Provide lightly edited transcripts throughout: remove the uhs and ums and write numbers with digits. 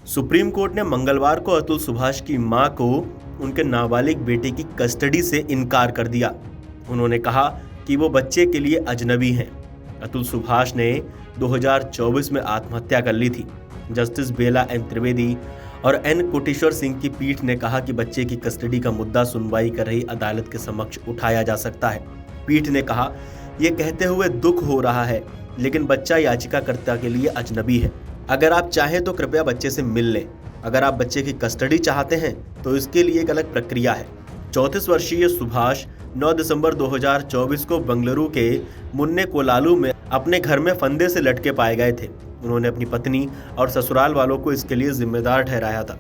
Supreme court ने मंगलवार को अतुल सुभाष की मां को उनके नाबालिग बेटे की कस्टडी से इनकार कर दिया। उन्होंने कहा कि वो बच्चे के लिए अजनबी हैं। अतुल सुभाष ने 2024 में आत्महत्या कर ली थी। जस्टिस बेला एन त्रिवेदी और एन कोटेश्वर सिंह की पीठ ने कहा कि बच्चे की कस्टडी का मुद्दा सुनवाई कर रही अदालत के समक्ष उठाया जा सकता है। पीठ ने कहा, यह कहते हुए दुख हो रहा है, लेकिन बच्चा याचिकाकर्ता के लिए अजनबी है। अगर आप चाहें तो कृपया बच्चे से मिल लें। अगर आप बच्चे की कस्टडी चाहते हैं तो इसके लिए एक अलग प्रक्रिया है। 34 वर्षीय सुभाष 9 दिसंबर 2024 को बेंगलुरु के मुन्ने कोलालू में अपने घर में फंदे से लटके पाए गए थे। उन्होंने अपनी पत्नी और ससुराल वालों को इसके लिए जिम्मेदार ठहराया था।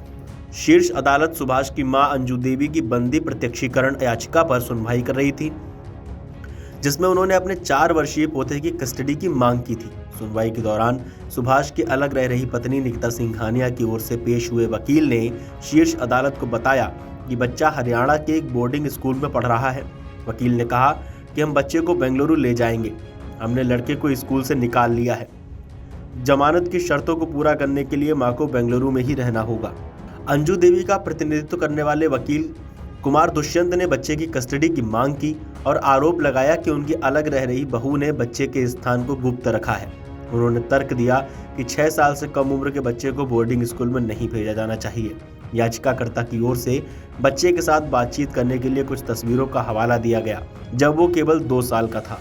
शीर्ष अदालत सुभाष की मां अंजू देवी की बंदी प्रत्यक्षीकरण याचिका पर सुनवाई कर रही थी, जिसमें उन्होंने अपने 4 वर्षीय पोते की कस्टडी की मांग की थी। सुनवाई के दौरान सुभाष की अलग रह रही पत्नी निकिता सिंघानिया की ओर से पेश हुए वकील ने शीर्ष अदालत को बताया कि बच्चा हरियाणा के एक बोर्डिंग स्कूल में पढ़ रहा है। वकील ने कहा कि हम बच्चे को बेंगलुरु ले जाएंगे। हमने लड़के को स्कूल से निकाल लिया है। जमानत की शर्तों को पूरा करने के लिए मां को बेंगलुरु में ही रहना होगा। अंजू देवी का प्रतिनिधित्व करने वाले वकील कुमार दुष्यंत ने बच्चे की कस्टडी की मांग की और आरोप लगाया कि उनकी अलग रह रही बहू ने बच्चे के स्थान को गुप्त रखा है। उन्होंने तर्क दिया कि 6 साल से कम उम्र के बच्चे को बोर्डिंग स्कूल में नहीं भेजा जाना चाहिए। याचिकाकर्ता की ओर से बच्चे के साथ बातचीत करने के लिए कुछ तस्वीरों का हवाला दिया गया, जब वो केवल 2 साल का था।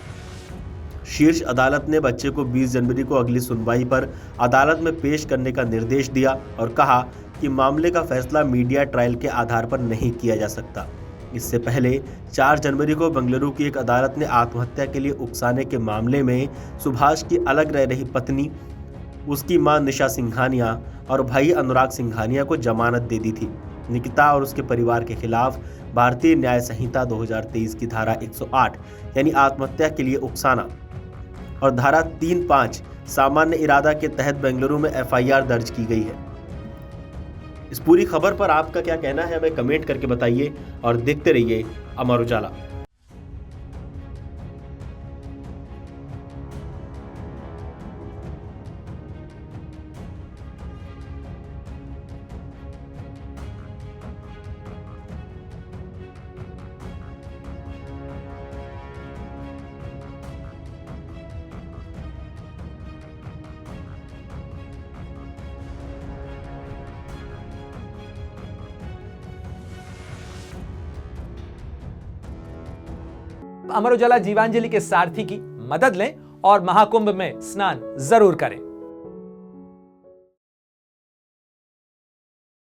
शीर्ष अदालत ने बच्चे को 20 जनवरी को अगली सुनवाई पर अदालत में पेश करने का निर्देश दिया और कहा कि मामले का फैसला मीडिया ट्रायल के आधार पर नहीं किया जा सकता। इससे पहले 4 जनवरी को बेंगलुरु की एक अदालत ने आत्महत्या के लिए उकसाने के मामले में सुभाष की अलग रह रही पत्नी, उसकी मां निशा सिंघानिया और भाई अनुराग सिंघानिया को जमानत दे दी थी। निकिता और उसके परिवार के खिलाफ भारतीय न्याय संहिता 2023 की धारा 108 यानी आत्महत्या के लिए उकसाना और धारा 3(5) सामान्य इरादा के तहत बेंगलुरु में FIR दर्ज की गई है। इस पूरी खबर पर आपका क्या कहना है, हमें कमेंट करके बताइए और देखते रहिए अमर उजाला। अमर उजाला जीवांजलि के सारथी की मदद लें और महाकुंभ में स्नान जरूर करें।